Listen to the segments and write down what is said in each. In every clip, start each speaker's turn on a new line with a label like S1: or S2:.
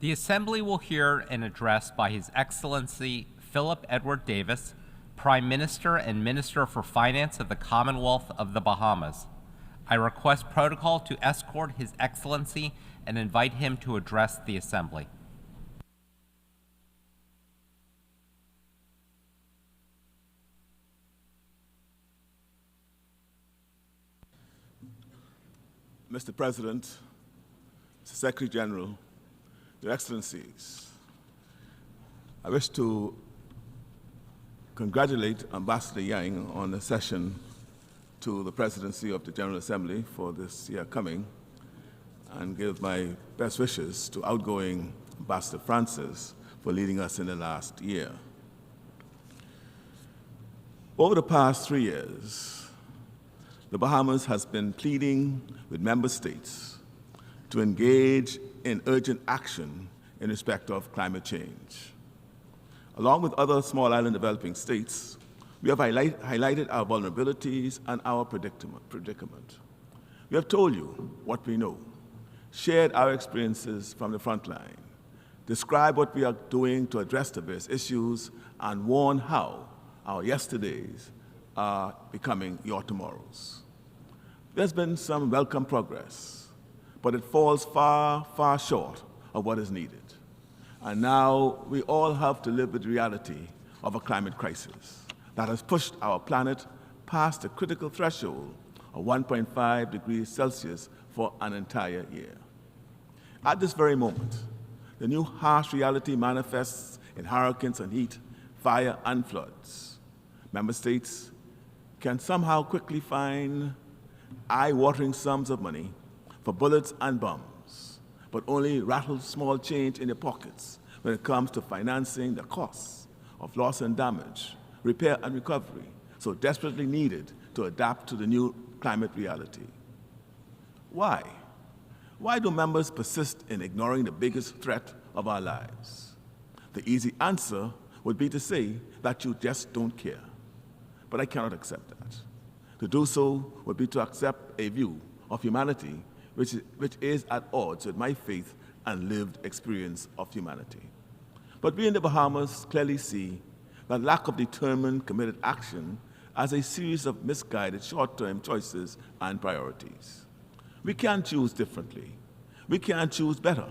S1: The Assembly will hear an address by His Excellency Philip Edward Davis, Prime Minister and Minister for Finance of the Commonwealth of the Bahamas. I request protocol to escort His Excellency and invite him to address the Assembly.
S2: Mr. President, Mr. Secretary General, Your Excellencies, I wish to congratulate Ambassador Yang on the accession to the presidency of the General Assembly for this year coming, and give my best wishes to outgoing Ambassador Francis for leading us in the last year. Over the past 3 years, the Bahamas has been pleading with member states to engage in urgent action in respect of climate change. Along with other small island developing states, we have highlighted our vulnerabilities and our predicament. We have told you what we know, shared our experiences from the front line, described what we are doing to address the various issues, and warned how our yesterdays are becoming your tomorrows. There's been some welcome progress, but it falls far, far short of what is needed. And now we all have to live with the reality of a climate crisis that has pushed our planet past the critical threshold of 1.5 degrees Celsius for an entire year. At this very moment, the new harsh reality manifests in hurricanes and heat, fire and floods. Member states can somehow quickly find eye-watering sums of money for bullets and bombs, but only rattle small change in their pockets when it comes to financing the costs of loss and damage, repair and recovery, so desperately needed to adapt to the new climate reality. Why? Why do members persist in ignoring the biggest threat of our lives? The easy answer would be to say that you just don't care. But I cannot accept that. To do so would be to accept a view of humanity which is at odds with my faith and lived experience of humanity. But we in the Bahamas clearly see that lack of determined, committed action as a series of misguided short-term choices and priorities. We can choose differently. We can choose better.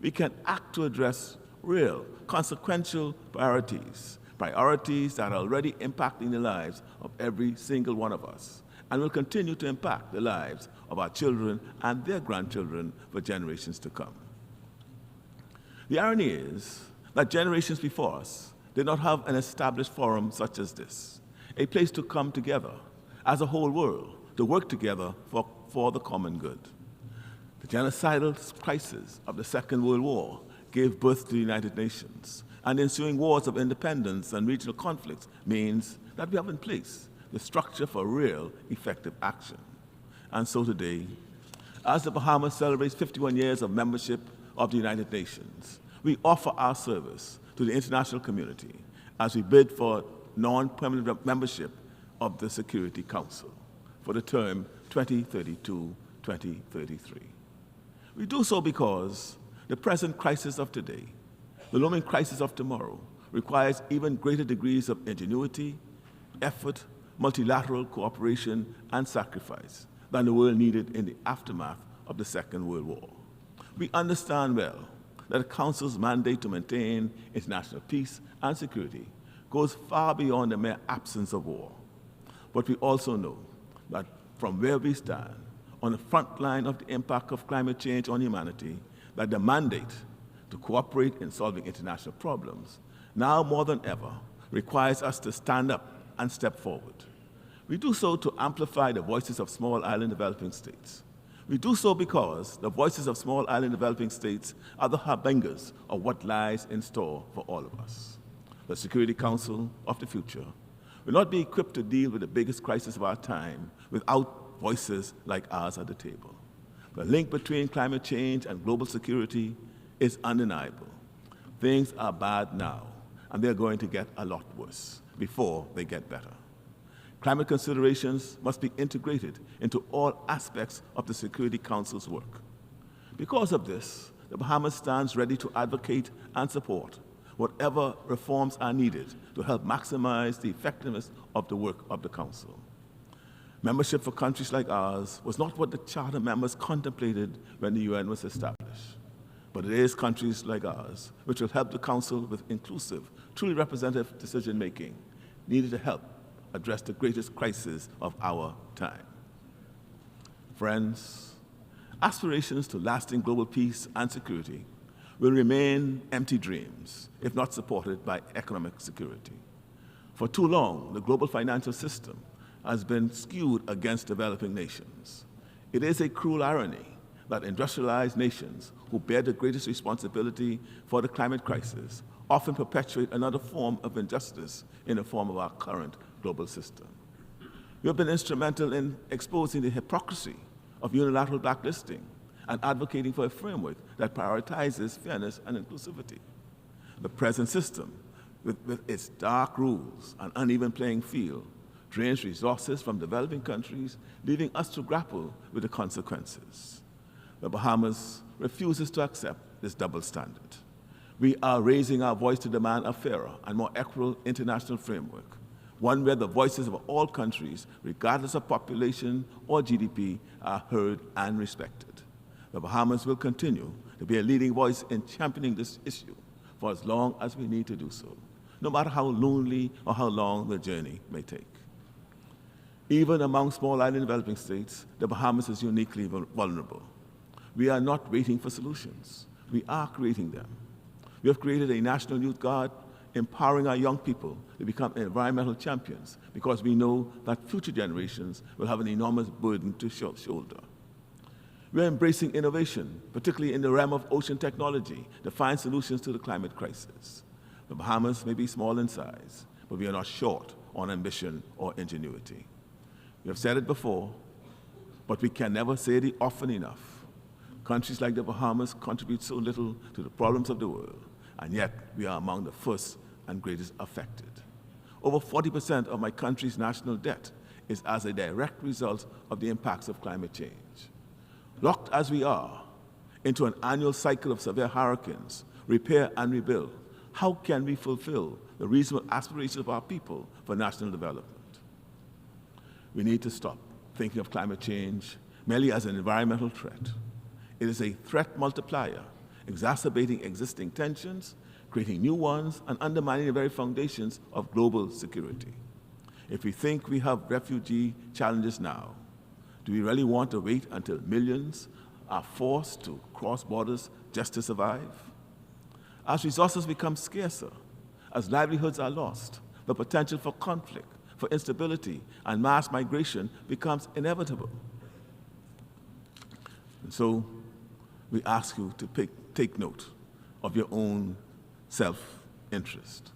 S2: We can act to address real, consequential priorities that are already impacting the lives of every single one of us, and will continue to impact the lives of our children and their grandchildren for generations to come. The irony is that generations before us did not have an established forum such as this, a place to come together as a whole world to work together for the common good. The genocidal crisis of the Second World War gave birth to the United Nations, and the ensuing wars of independence and regional conflicts means that we have in place the structure for real, effective action. And so today, as the Bahamas celebrates 51 years of membership of the United Nations, we offer our service to the international community as we bid for non-permanent membership of the Security Council for the term 2032-2033. We do so because the present crisis of today, the looming crisis of tomorrow, requires even greater degrees of ingenuity, effort, multilateral cooperation, and sacrifice than the world needed in the aftermath of the Second World War. We understand well that the Council's mandate to maintain international peace and security goes far beyond the mere absence of war. But we also know that from where we stand, on the front line of the impact of climate change on humanity, that the mandate to cooperate in solving international problems, now more than ever, requires us to stand up and step forward. We do so to amplify the voices of small island developing states. We do so because the voices of small island developing states are the harbingers of what lies in store for all of us. The Security Council of the future will not be equipped to deal with the biggest crisis of our time without voices like ours at the table. The link between climate change and global security is undeniable. Things are bad now, and they're going to get a lot worse before they get better. Climate considerations must be integrated into all aspects of the Security Council's work. Because of this, the Bahamas stands ready to advocate and support whatever reforms are needed to help maximize the effectiveness of the work of the Council. Membership for countries like ours was not what the Charter members contemplated when the UN was established, but it is countries like ours which will help the Council with inclusive, truly representative decision-making needed to help address the greatest crisis of our time. Friends, aspirations to lasting global peace and security will remain empty dreams if not supported by economic security. For too long, the global financial system has been skewed against developing nations. It is a cruel irony that industrialized nations who bear the greatest responsibility for the climate crisis often perpetuate another form of injustice in the form of our current global system. We have been instrumental in exposing the hypocrisy of unilateral blacklisting and advocating for a framework that prioritizes fairness and inclusivity. The present system, with its dark rules and uneven playing field, drains resources from developing countries, leaving us to grapple with the consequences. The Bahamas refuses to accept this double standard. We are raising our voice to demand a fairer and more equitable international framework, one where the voices of all countries, regardless of population or GDP, are heard and respected. The Bahamas will continue to be a leading voice in championing this issue for as long as we need to do so, no matter how lonely or how long the journey may take. Even among small island developing states, the Bahamas is uniquely vulnerable. We are not waiting for solutions. We are creating them. We have created a National Youth Guard, empowering our young people to become environmental champions because we know that future generations will have an enormous burden to shoulder. We are embracing innovation, particularly in the realm of ocean technology, to find solutions to the climate crisis. The Bahamas may be small in size, but we are not short on ambition or ingenuity. We have said it before, but we can never say it often enough. Countries like the Bahamas contribute so little to the problems of the world, and yet we are among the first and greatest affected. Over 40% of my country's national debt is as a direct result of the impacts of climate change. Locked as we are into an annual cycle of severe hurricanes, repair and rebuild, how can we fulfill the reasonable aspirations of our people for national development? We need to stop thinking of climate change merely as an environmental threat. It is a threat multiplier, exacerbating existing tensions, creating new ones, and undermining the very foundations of global security. If we think we have refugee challenges now, do we really want to wait until millions are forced to cross borders just to survive? As resources become scarcer, as livelihoods are lost, the potential for conflict, for instability, and mass migration becomes inevitable. And so we ask you to take note of your own self-interest.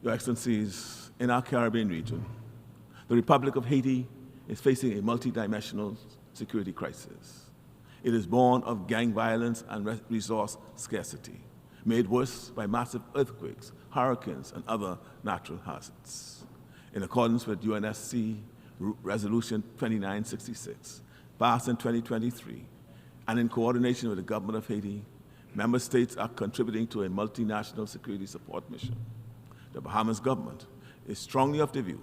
S2: Your Excellencies, in our Caribbean region, the Republic of Haiti is facing a multidimensional security crisis. It is born of gang violence and resource scarcity, made worse by massive earthquakes, hurricanes, and other natural hazards. In accordance with UNSC Resolution 2966, passed in 2023, and in coordination with the government of Haiti, member states are contributing to a multinational security support mission. The Bahamas government is strongly of the view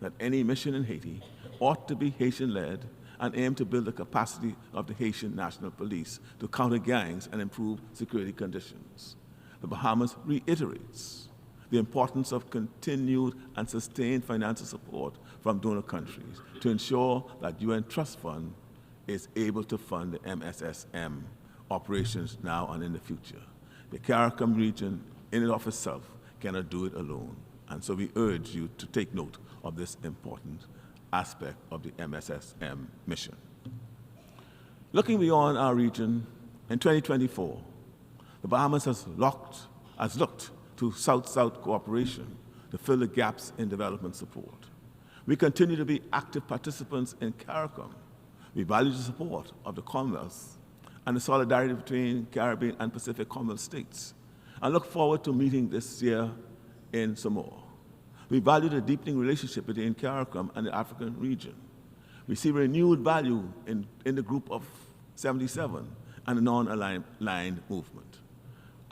S2: that any mission in Haiti ought to be Haitian-led and aim to build the capacity of the Haitian National Police to counter gangs and improve security conditions. The Bahamas reiterates the importance of continued and sustained financial support from donor countries to ensure that UN Trust Fund is able to fund the MSSM operations now and in the future. The CARICOM region in and of itself cannot do it alone, and so we urge you to take note of this important aspect of the MSSM mission. Looking beyond our region, in 2024, the Bahamas has looked to South-South cooperation to fill the gaps in development support. We continue to be active participants in CARICOM. We value the support of the Commonwealth and the solidarity between Caribbean and Pacific Commonwealth states, and look forward to meeting this year in Samoa. We value the deepening relationship between CARICOM and the African region. We see renewed value in the Group of 77 and a non-aligned movement.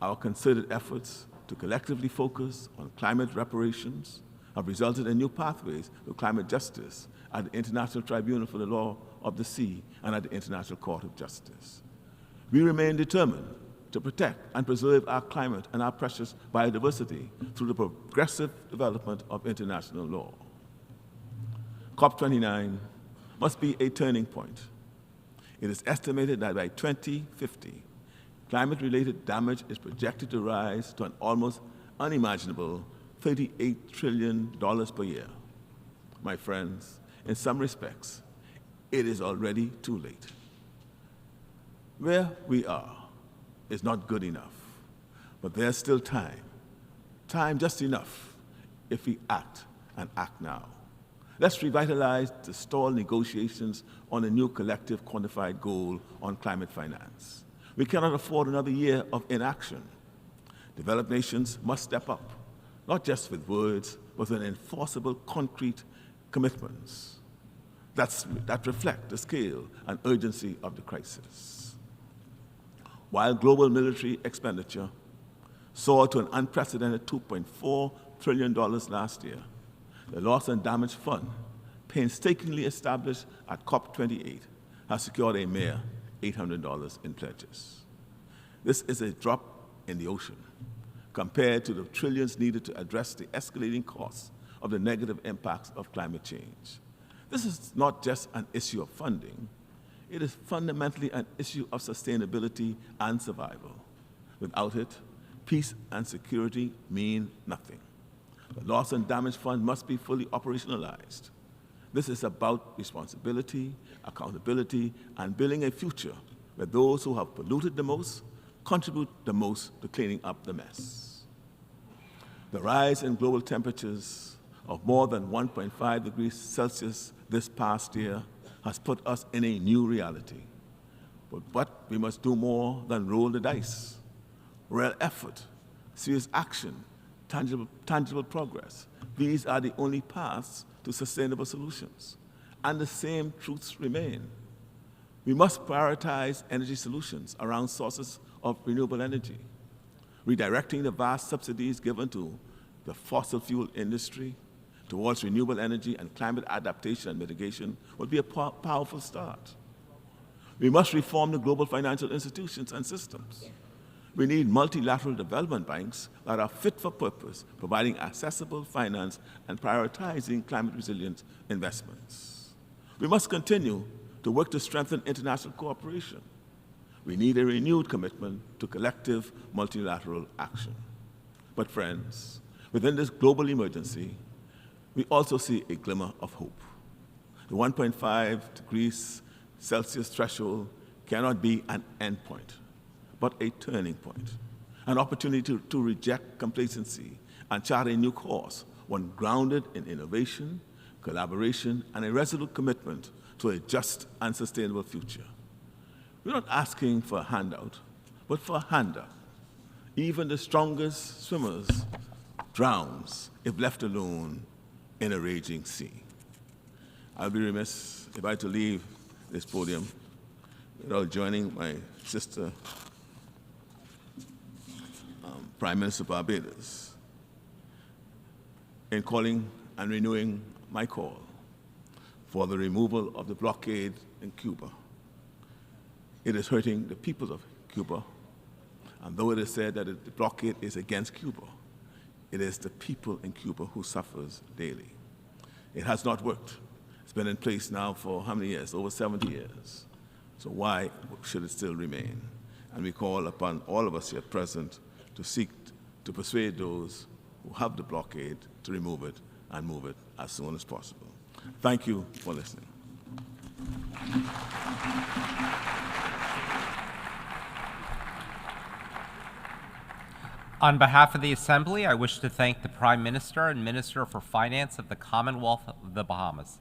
S2: Our concerted efforts to collectively focus on climate reparations have resulted in new pathways to climate justice at the International Tribunal for the Law of the Sea and at the International Court of Justice. We remain determined to protect and preserve our climate and our precious biodiversity through the progressive development of international law. COP29 must be a turning point. It is estimated that by 2050, climate-related damage is projected to rise to an almost unimaginable $38 trillion per year. My friends, in some respects, it is already too late. Where we are is not good enough, but there's still time just enough if we act and act now. Let's revitalize the stalled negotiations on a new collective quantified goal on climate finance. We cannot afford another year of inaction. Developed nations must step up, not just with words, but with enforceable, concrete commitments that reflect the scale and urgency of the crisis. While global military expenditure soared to an unprecedented $2.4 trillion last year, the Loss and Damage Fund, painstakingly established at COP28, has secured a mere $800 in pledges. This is a drop in the ocean compared to the trillions needed to address the escalating costs of the negative impacts of climate change. This is not just an issue of funding, it is fundamentally an issue of sustainability and survival. Without it, peace and security mean nothing. The Loss and Damage Fund must be fully operationalized. This is about responsibility, accountability, and building a future where those who have polluted the most contribute the most to cleaning up the mess. The rise in global temperatures of more than 1.5 degrees Celsius this past year has put us in a new reality. But we must do more than roll the dice. Real effort, serious action, tangible progress. These are the only paths to sustainable solutions. And the same truths remain. We must prioritize energy solutions around sources of renewable energy. Redirecting the vast subsidies given to the fossil fuel industry towards renewable energy and climate adaptation and mitigation would be a powerful start. We must reform the global financial institutions and systems. We need multilateral development banks that are fit for purpose, providing accessible finance and prioritizing climate-resilient investments. We must continue to work to strengthen international cooperation. We need a renewed commitment to collective multilateral action. But friends, within this global emergency, we also see a glimmer of hope. The 1.5 degrees Celsius threshold cannot be an endpoint, but a turning point, an opportunity to reject complacency and chart a new course, one grounded in innovation, collaboration, and a resolute commitment to a just and sustainable future. We're not asking for a handout, but for a hand up. Even the strongest swimmers drowns if left alone in a raging sea. I'll be remiss if I had to leave this podium without joining my sister, Prime Minister Barbados, in calling and renewing my call for the removal of the blockade in Cuba. It is hurting the people of Cuba, and though it is said that the blockade is against Cuba, it is the people in Cuba who suffers daily. It has not worked. It's been in place now for how many years? Over 70 years. So why should it still remain? And we call upon all of us here present to seek to persuade those who have the blockade to remove it and move it as soon as possible. Thank you for listening.
S1: On behalf of the Assembly, I wish to thank the Prime Minister and Minister for Finance of the Commonwealth of the Bahamas.